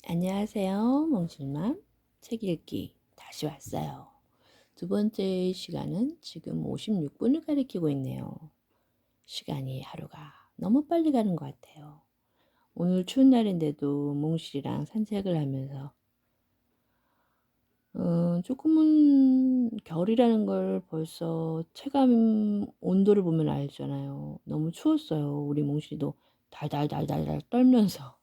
안녕하세요. 몽실맘 책 읽기 다시 왔어요. 두 번째 시간은 지금 56분을 가리키고 있네요. 시간이 하루가 너무 빨리 가는 것 같아요. 오늘 추운 날인데도 몽실이랑 산책을 하면서 조금은 겨울이라는 걸 벌써 체감 온도를 보면 알잖아요. 너무 추웠어요. 우리 몽실이도 달달달달달 떨면서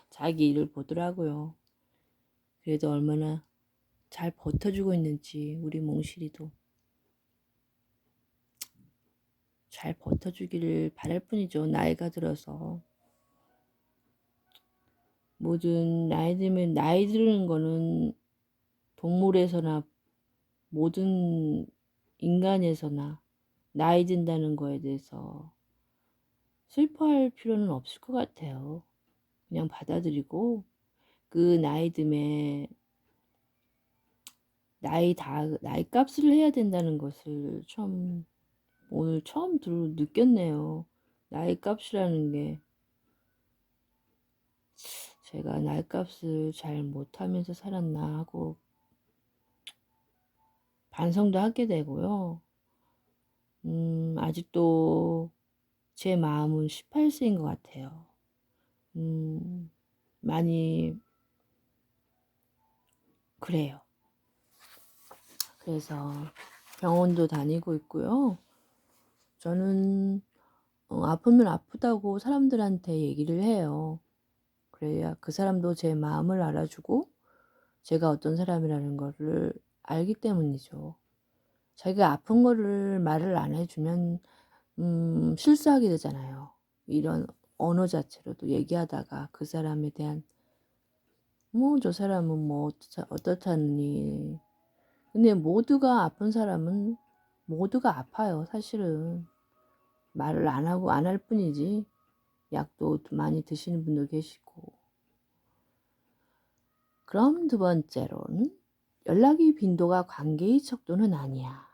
자기 일을 보더라고요. 그래도 얼마나 잘 버텨주고 있는지 우리 몽실이도 잘 버텨주기를 바랄 뿐이죠. 나이가 들어서 모든 나이 들면 나이 드는 거는 동물에서나 모든 인간에서나 나이 든다는 거에 대해서 슬퍼할 필요는 없을 것 같아요. 그냥 받아들이고 그 나이 듦에 나이 값을 해야 된다는 것을 오늘 처음 느꼈네요. 나이 값이라는 게 제가 나이 값을 잘 못하면서 살았나 하고 반성도 하게 되고요. 아직도 제 마음은 18세인 것 같아요. 많이 그래요. 그래서 병원도 다니고 있고요. 저는 아프면 아프다고 사람들한테 얘기를 해요. 그래야 그 사람도 제 마음을 알아주고 제가 어떤 사람이라는 거를 알기 때문이죠. 자기가 아픈 거를 말을 안 해주면 실수하게 되잖아요. 이런 언어 자체로도 얘기하다가 그 사람에 대한 저 사람은 뭐 어떻다니. 근데 모두가 아픈 사람은 모두가 아파요. 사실은 말을 안 하고 안 할 뿐이지. 약도 많이 드시는 분도 계시고. 그럼 두 번째로는 연락이 빈도가 관계의 척도는 아니야.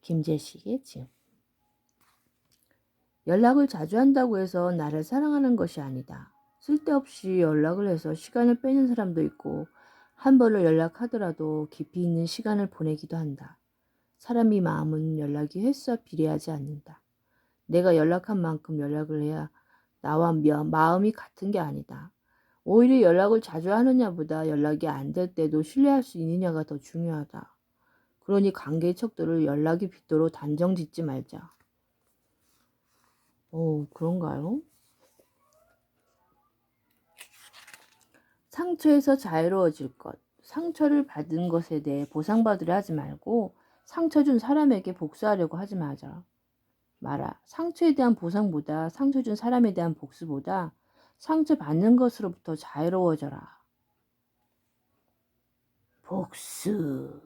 김제식의 지 연락을 자주 한다고 해서 나를 사랑하는 것이 아니다. 쓸데없이 연락을 해서 시간을 빼는 사람도 있고 한 번을 연락하더라도 깊이 있는 시간을 보내기도 한다. 사람이 마음은 연락이 횟수와 비례하지 않는다. 내가 연락한 만큼 연락을 해야 나와 마음이 같은 게 아니다. 오히려 연락을 자주 하느냐보다 연락이 안 될 때도 신뢰할 수 있느냐가 더 중요하다. 그러니 관계의 척도를 연락이 빈도로 단정 짓지 말자. 그런가요? 상처에서 자유로워질 것. 상처를 받은 것에 대해 보상받으려 하지 말고 상처 준 사람에게 복수하려고 하지 마라. 상처에 대한 보상보다 상처 준 사람에 대한 복수보다 상처 받는 것으로부터 자유로워져라. 복수.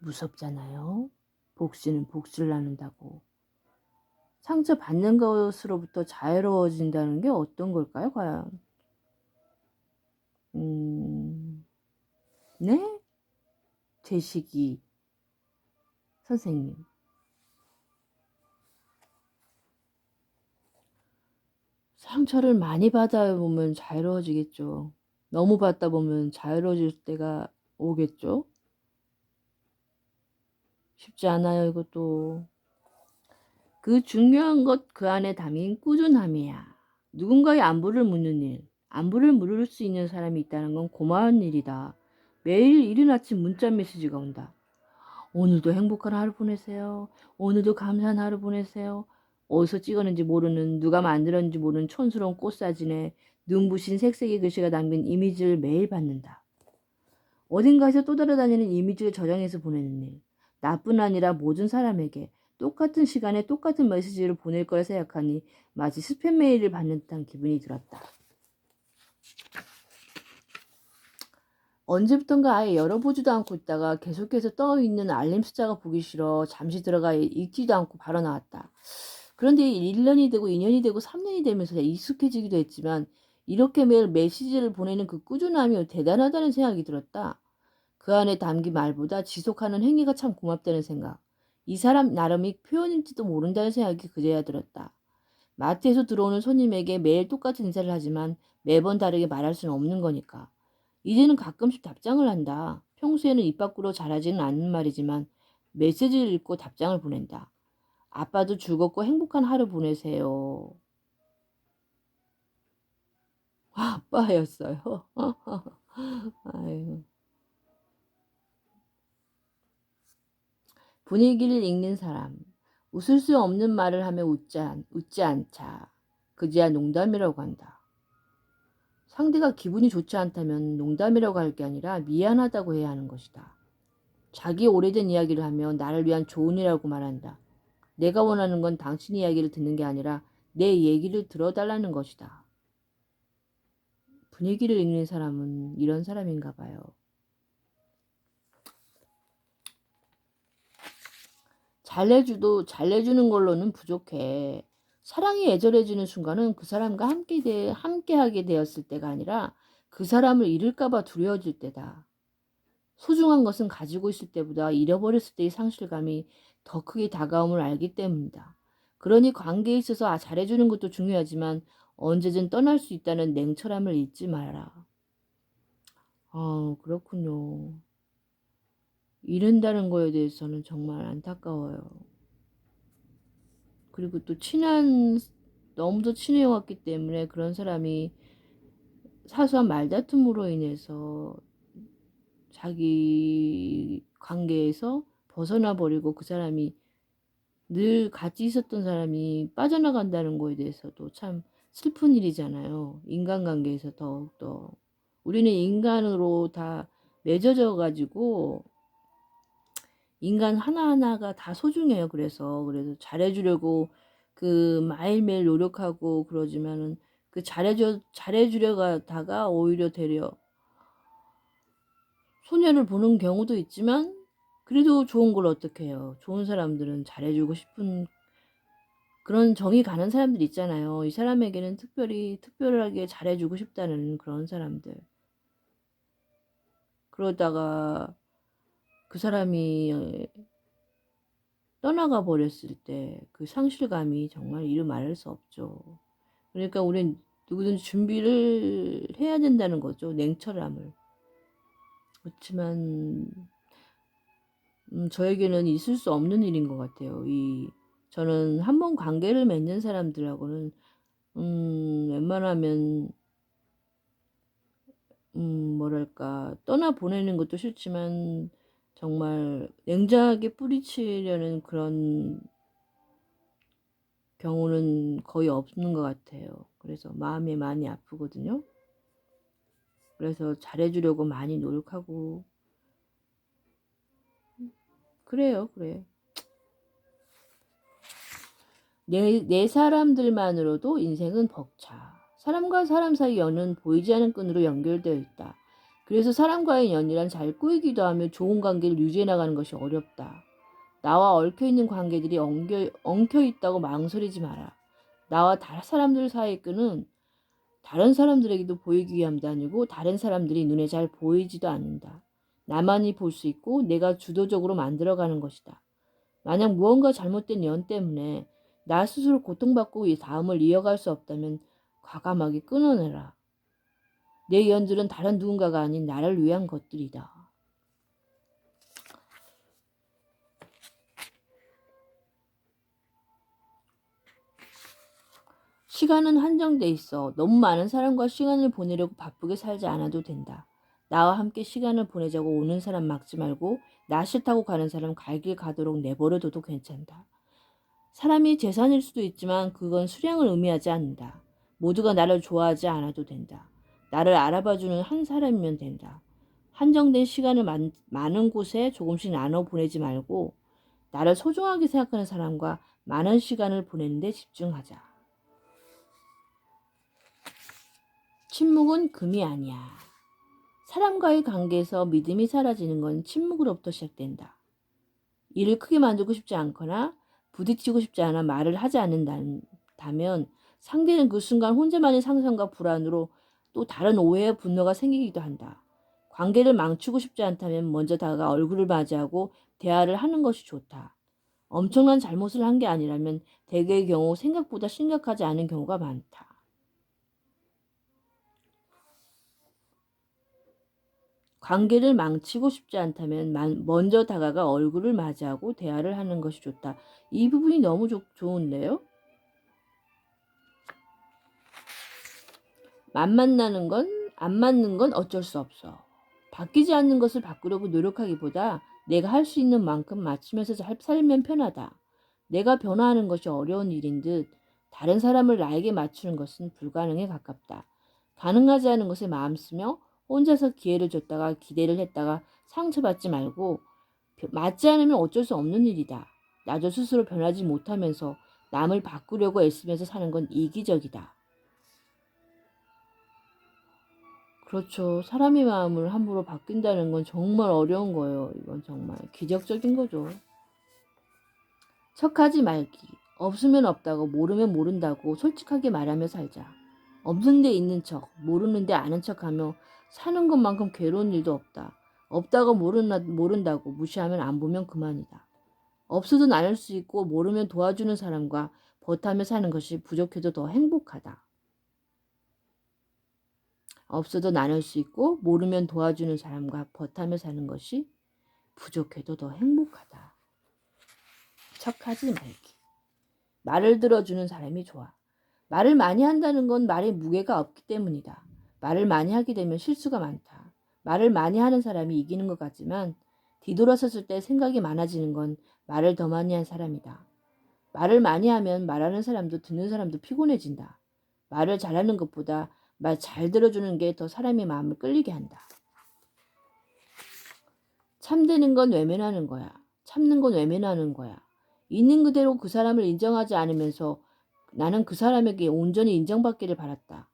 무섭잖아요. 복수는 복수를 나눈다고. 상처 받는 것으로부터 자유로워진다는 게 어떤 걸까요, 과연? 네? 제시기 선생님. 상처를 많이 받아 보면 자유로워지겠죠. 너무 받다 보면 자유로워질 때가 오겠죠. 쉽지 않아요, 이것도. 그 중요한 것 그 안에 담긴 꾸준함이야. 누군가의 안부를 묻는 일, 안부를 물을 수 있는 사람이 있다는 건 고마운 일이다. 매일 이른 아침 문자 메시지가 온다. 오늘도 행복한 하루 보내세요. 오늘도 감사한 하루 보내세요. 어디서 찍었는지 모르는, 누가 만들었는지 모르는 촌스러운 꽃사진에 눈부신 색색의 글씨가 담긴 이미지를 매일 받는다. 어딘가에서 또 돌아다니는 이미지를 저장해서 보내는 일. 나뿐 아니라 모든 사람에게 똑같은 시간에 똑같은 메시지를 보낼 거라 생각하니 마치 스팸 메일을 받는 듯한 기분이 들었다. 언제부턴가 아예 열어보지도 않고 있다가 계속해서 떠있는 알림 숫자가 보기 싫어 잠시 들어가 읽지도 않고 바로 나왔다. 그런데 1년이 되고 2년이 되고 3년이 되면서 익숙해지기도 했지만 이렇게 매일 메시지를 보내는 그 꾸준함이 대단하다는 생각이 들었다. 그 안에 담긴 말보다 지속하는 행위가 참 고맙다는 생각. 이 사람 나름의 표현일지도 모른다는 생각이 그제야 들었다. 마트에서 들어오는 손님에게 매일 똑같은 인사를 하지만 매번 다르게 말할 수는 없는 거니까. 이제는 가끔씩 답장을 한다. 평소에는 입 밖으로 잘하지는 않는 말이지만 메시지를 읽고 답장을 보낸다. 아빠도 즐겁고 행복한 하루 보내세요. 아빠였어요. 아유. 분위기를 읽는 사람. 웃을 수 없는 말을 하며 웃지 않자. 그제야 농담이라고 한다. 상대가 기분이 좋지 않다면 농담이라고 할 게 아니라 미안하다고 해야 하는 것이다. 자기 오래된 이야기를 하며 나를 위한 조언이라고 말한다. 내가 원하는 건 당신 이야기를 듣는 게 아니라 내 얘기를 들어달라는 것이다. 분위기를 읽는 사람은 이런 사람인가 봐요. 잘해주는 걸로는 부족해. 사랑이 애절해지는 순간은 그 사람과 함께하게 되었을 때가 아니라 그 사람을 잃을까봐 두려워질 때다. 소중한 것은 가지고 있을 때보다 잃어버렸을 때의 상실감이 더 크게 다가옴을 알기 때문이다. 그러니 관계에 있어서 잘해주는 것도 중요하지만 언제든 떠날 수 있다는 냉철함을 잊지 마라. 그렇군요. 잃는다는 거에 대해서는 정말 안타까워요. 그리고 또 너무도 친해왔기 때문에 그런 사람이 사소한 말다툼으로 인해서 자기 관계에서 벗어나 버리고 그 사람이 늘 같이 있었던 사람이 빠져나간다는 거에 대해서도 참 슬픈 일이잖아요. 인간관계에서 더욱더. 우리는 인간으로 다 맺어져 가지고 인간 하나하나가 다 소중해요. 그래서 잘해주려고 매일매일 노력하고 그러지만은 잘해주려다가 오히려 되려 손해를 보는 경우도 있지만 그래도 좋은 걸 어떻게 해요. 좋은 사람들은 잘해주고 싶은 그런 정이 가는 사람들 있잖아요. 이 사람에게는 특별하게 잘해주고 싶다는 그런 사람들. 그러다가 그 사람이 떠나가 버렸을 때 그 상실감이 정말 이루 말할 수 없죠. 그러니까 우린 누구든지 준비를 해야 된다는 거죠. 냉철함을. 그렇지만 저에게는 있을 수 없는 일인 것 같아요. 저는 한 번 관계를 맺는 사람들하고는 웬만하면 뭐랄까 떠나보내는 것도 싫지만 정말 냉정하게 뿌리치려는 그런 경우는 거의 없는 것 같아요. 그래서 마음이 많이 아프거든요. 그래서 잘해주려고 많이 노력하고 그래요. 그래. 내 사람들만으로도 인생은 벅차. 사람과 사람 사이 연은 보이지 않는 끈으로 연결되어 있다. 그래서 사람과의 연이란 잘 꼬이기도 하며 좋은 관계를 유지해 나가는 것이 어렵다. 나와 얽혀있는 관계들이 엉켜있다고 망설이지 마라. 나와 다른 사람들 사이의 끈은 다른 사람들에게도 보이기 위함도 아니고 다른 사람들이 눈에 잘 보이지도 않는다. 나만이 볼 수 있고 내가 주도적으로 만들어가는 것이다. 만약 무언가 잘못된 연 때문에 나 스스로 고통받고 이 다음을 이어갈 수 없다면 과감하게 끊어내라. 내 연들은 다른 누군가가 아닌 나를 위한 것들이다. 시간은 한정돼 있어. 너무 많은 사람과 시간을 보내려고 바쁘게 살지 않아도 된다. 나와 함께 시간을 보내자고 오는 사람 막지 말고 나 싫다고 가는 사람 갈 길 가도록 내버려둬도 괜찮다. 사람이 재산일 수도 있지만 그건 수량을 의미하지 않는다. 모두가 나를 좋아하지 않아도 된다. 나를 알아봐주는 한 사람이면 된다. 한정된 시간을 많은 곳에 조금씩 나눠 보내지 말고 나를 소중하게 생각하는 사람과 많은 시간을 보내는 데 집중하자. 침묵은 금이 아니야. 사람과의 관계에서 믿음이 사라지는 건 침묵으로부터 시작된다. 일을 크게 만들고 싶지 않거나 부딪히고 싶지 않아 말을 하지 않는다면 상대는 그 순간 혼자만의 상상과 불안으로 또 다른 오해와 분노가 생기기도 한다. 관계를 망치고 싶지 않다면 먼저 다가 얼굴을 맞이하고 대화를 하는 것이 좋다. 엄청난 잘못을 한 게 아니라면 대개의 경우 생각보다 심각하지 않은 경우가 많다. 관계를 망치고 싶지 않다면 먼저 다가가 얼굴을 맞이하고 대화를 하는 것이 좋다. 이 부분이 너무 좋은데요? 안 맞는 건 어쩔 수 없어. 바뀌지 않는 것을 바꾸려고 노력하기보다 내가 할 수 있는 만큼 맞추면서 살면 편하다. 내가 변화하는 것이 어려운 일인 듯 다른 사람을 나에게 맞추는 것은 불가능에 가깝다. 가능하지 않은 것에 마음 쓰며 혼자서 기회를 줬다가 기대를 했다가 상처받지 말고 맞지 않으면 어쩔 수 없는 일이다. 나도 스스로 변하지 못하면서 남을 바꾸려고 애쓰면서 사는 건 이기적이다. 그렇죠. 사람의 마음을 함부로 바뀐다는 건 정말 어려운 거예요. 이건 정말 기적적인 거죠. 척하지 말기. 없으면 없다고, 모르면 모른다고 솔직하게 말하며 살자. 없는데 있는 척, 모르는데 아는 척하며 사는 것만큼 괴로운 일도 없다. 없다고 모른다고 무시하면 안 보면 그만이다. 없어도 나눌 수 있고 모르면 도와주는 사람과 버타며 사는 것이 부족해도 더 행복하다. 없어도 나눌 수 있고 모르면 도와주는 사람과 버타며 사는 것이 부족해도 더 행복하다. 척하지 말기. 말을 들어주는 사람이 좋아. 말을 많이 한다는 건 말에 무게가 없기 때문이다. 말을 많이 하게 되면 실수가 많다. 말을 많이 하는 사람이 이기는 것 같지만 뒤돌아섰을 때 생각이 많아지는 건 말을 더 많이 한 사람이다. 말을 많이 하면 말하는 사람도 듣는 사람도 피곤해진다. 말을 잘하는 것보다 말 잘 들어주는 게 더 사람의 마음을 끌리게 한다. 참되는 건 외면하는 거야. 참는 건 외면하는 거야. 있는 그대로 그 사람을 인정하지 않으면서 나는 그 사람에게 온전히 인정받기를 바랐다.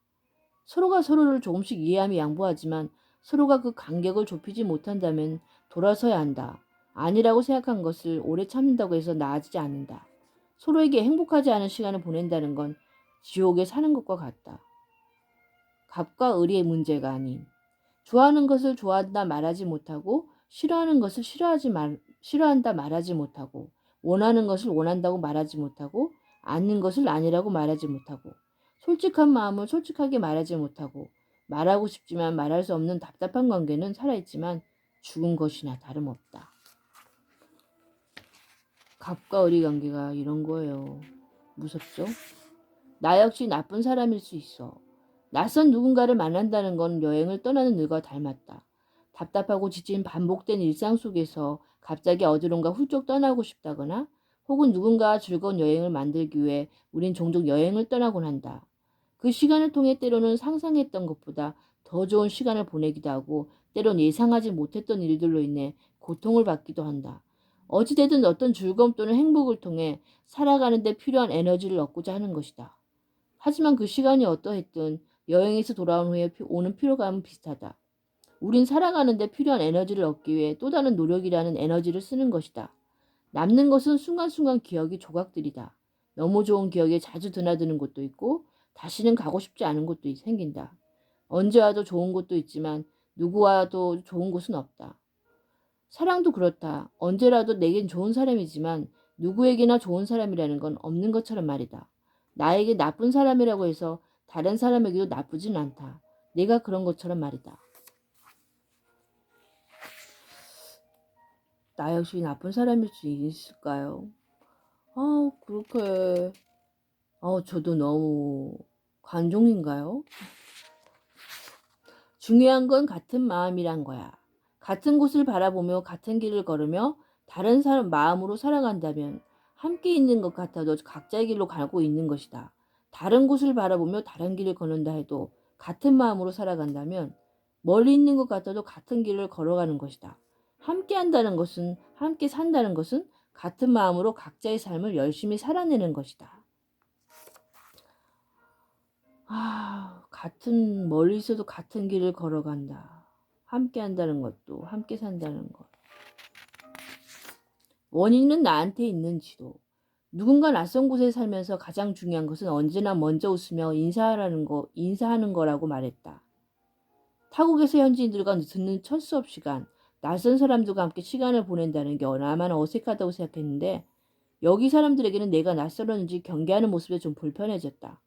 서로가 서로를 조금씩 이해하며 양보하지만 서로가 그 간격을 좁히지 못한다면 돌아서야 한다. 아니라고 생각한 것을 오래 참는다고 해서 나아지지 않는다. 서로에게 행복하지 않은 시간을 보낸다는 건 지옥에 사는 것과 같다. 갑과 을의 문제가 아닌 좋아하는 것을 좋아한다 말하지 못하고 싫어하는 것을 싫어한다 말하지 못하고 원하는 것을 원한다고 말하지 못하고 아닌 것을 아니라고 말하지 못하고 솔직한 마음을 솔직하게 말하지 못하고 말하고 싶지만 말할 수 없는 답답한 관계는 살아있지만 죽은 것이나 다름없다. 갑과 을의 관계가 이런 거예요. 무섭죠? 나 역시 나쁜 사람일 수 있어. 낯선 누군가를 만난다는 건 여행을 떠나는 일과 닮았다. 답답하고 지친 반복된 일상 속에서 갑자기 어디론가 훌쩍 떠나고 싶다거나 혹은 누군가와 즐거운 여행을 만들기 위해 우린 종종 여행을 떠나곤 한다. 그 시간을 통해 때로는 상상했던 것보다 더 좋은 시간을 보내기도 하고 때론 예상하지 못했던 일들로 인해 고통을 받기도 한다. 어찌되든 어떤 즐거움 또는 행복을 통해 살아가는 데 필요한 에너지를 얻고자 하는 것이다. 하지만 그 시간이 어떠했든 여행에서 돌아온 후에 오는 피로감은 비슷하다. 우린 살아가는 데 필요한 에너지를 얻기 위해 또 다른 노력이라는 에너지를 쓰는 것이다. 남는 것은 순간순간 기억이 조각들이다. 너무 좋은 기억에 자주 드나드는 곳도 있고 다시는 가고 싶지 않은 곳도 생긴다. 언제 와도 좋은 곳도 있지만 누구와도 좋은 곳은 없다. 사랑도 그렇다. 언제라도 내겐 좋은 사람이지만 누구에게나 좋은 사람이라는 건 없는 것처럼 말이다. 나에게 나쁜 사람이라고 해서 다른 사람에게도 나쁘진 않다. 내가 그런 것처럼 말이다. 나 역시 나쁜 사람일 수 있을까요? 그렇게 저도 너무 관종인가요? 중요한 건 같은 마음이란 거야. 같은 곳을 바라보며 같은 길을 걸으며 다른 사람 마음으로 살아간다면 함께 있는 것 같아도 각자의 길로 가고 있는 것이다. 다른 곳을 바라보며 다른 길을 걷는다 해도 같은 마음으로 살아간다면 멀리 있는 것 같아도 같은 길을 걸어가는 것이다. 함께 한다는 것은, 함께 산다는 것은 같은 마음으로 각자의 삶을 열심히 살아내는 것이다. 멀리 있어도 같은 길을 걸어간다. 함께 한다는 것도, 함께 산다는 것. 원인은 나한테 있는지도. 누군가 낯선 곳에 살면서 가장 중요한 것은 언제나 먼저 웃으며 인사하는 거라고 말했다. 타국에서 현지인들과 듣는 첫 수업 시간, 낯선 사람들과 함께 시간을 보낸다는 게 얼마나 어색하다고 생각했는데 여기 사람들에게는 내가 낯설었는지 경계하는 모습에 좀 불편해졌다.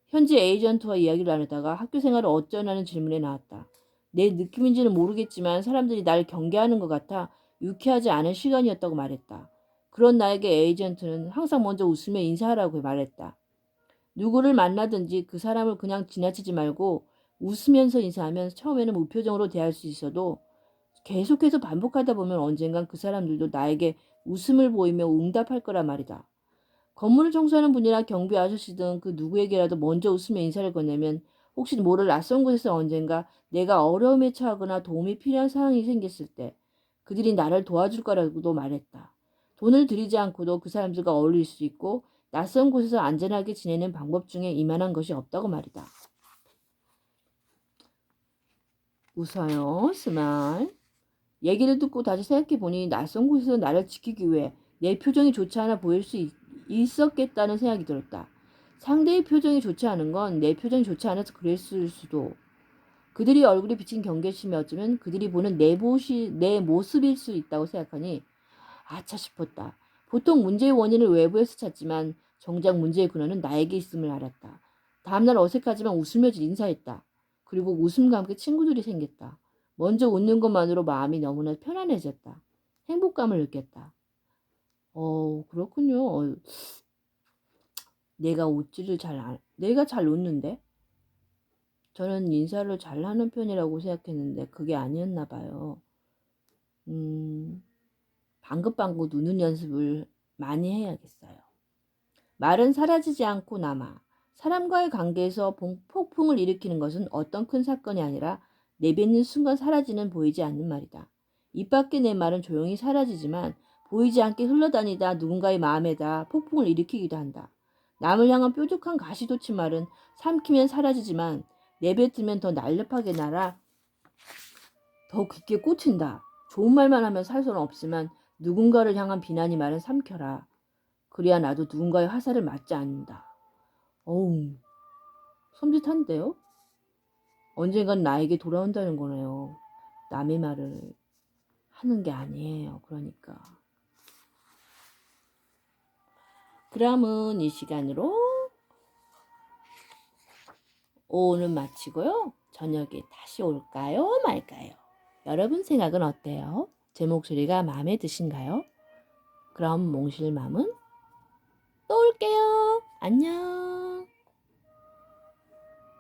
현지 에이전트와 이야기를 나누다가 학교 생활을 어쩌냐는 질문에 나왔다. 내 느낌인지는 모르겠지만 사람들이 날 경계하는 것 같아 유쾌하지 않은 시간이었다고 말했다. 그런 나에게 에이전트는 항상 먼저 웃으며 인사하라고 말했다. 누구를 만나든지 그 사람을 그냥 지나치지 말고 웃으면서 인사하면 처음에는 무표정으로 대할 수 있어도 계속해서 반복하다 보면 언젠간 그 사람들도 나에게 웃음을 보이며 응답할 거란 말이다. 건물을 청소하는 분이나 경비 아저씨든 그 누구에게라도 먼저 웃으며 인사를 건네면 혹시 모를 낯선 곳에서 언젠가 내가 어려움에 처하거나 도움이 필요한 상황이 생겼을 때 그들이 나를 도와줄 거라고도 말했다. 돈을 들이지 않고도 그 사람들과 어울릴 수 있고 낯선 곳에서 안전하게 지내는 방법 중에 이만한 것이 없다고 말이다. 웃어요. 스마일. 얘기를 듣고 다시 생각해보니 낯선 곳에서 나를 지키기 위해 내 표정이 좋지 않아 보일 수 있었겠다는 생각이 들었다. 상대의 표정이 좋지 않은 건 내 표정이 좋지 않아서 그랬을 수도. 그들이 얼굴에 비친 경계심이 어쩌면 그들이 보는 내 모습일 수 있다고 생각하니 아차 싶었다. 보통 문제의 원인을 외부에서 찾지만 정작 문제의 근원은 나에게 있음을 알았다. 다음날 어색하지만 웃으며 인사했다. 그리고 웃음과 함께 친구들이 생겼다. 먼저 웃는 것만으로 마음이 너무나 편안해졌다. 행복감을 느꼈다. 그렇군요. 내가 잘 웃는데? 저는 인사를 잘하는 편이라고 생각했는데 그게 아니었나 봐요. 방긋방긋 웃는 연습을 많이 해야겠어요. 말은 사라지지 않고 남아. 사람과의 관계에서 폭풍을 일으키는 것은 어떤 큰 사건이 아니라 내뱉는 순간 사라지는 보이지 않는 말이다. 입 밖에 내 말은 조용히 사라지지만 보이지 않게 흘러다니다 누군가의 마음에다 폭풍을 일으키기도 한다. 남을 향한 뾰족한 가시돋친 말은 삼키면 사라지지만 내뱉으면 더 날렵하게 날아 더 깊게 꽂힌다. 좋은 말만 하면 살 수는 없지만 누군가를 향한 비난이 말은 삼켜라. 그래야 나도 누군가의 화살을 맞지 않는다. 어우, 섬찟한데요? 언젠간 나에게 돌아온다는 거네요. 남의 말을 하는 게 아니에요. 그러니까. 그럼은 이 시간으로 오늘 마치고요. 저녁에 다시 올까요? 말까요? 여러분 생각은 어때요? 제 목소리가 마음에 드신가요? 그럼 몽실맘은 또 올게요. 안녕.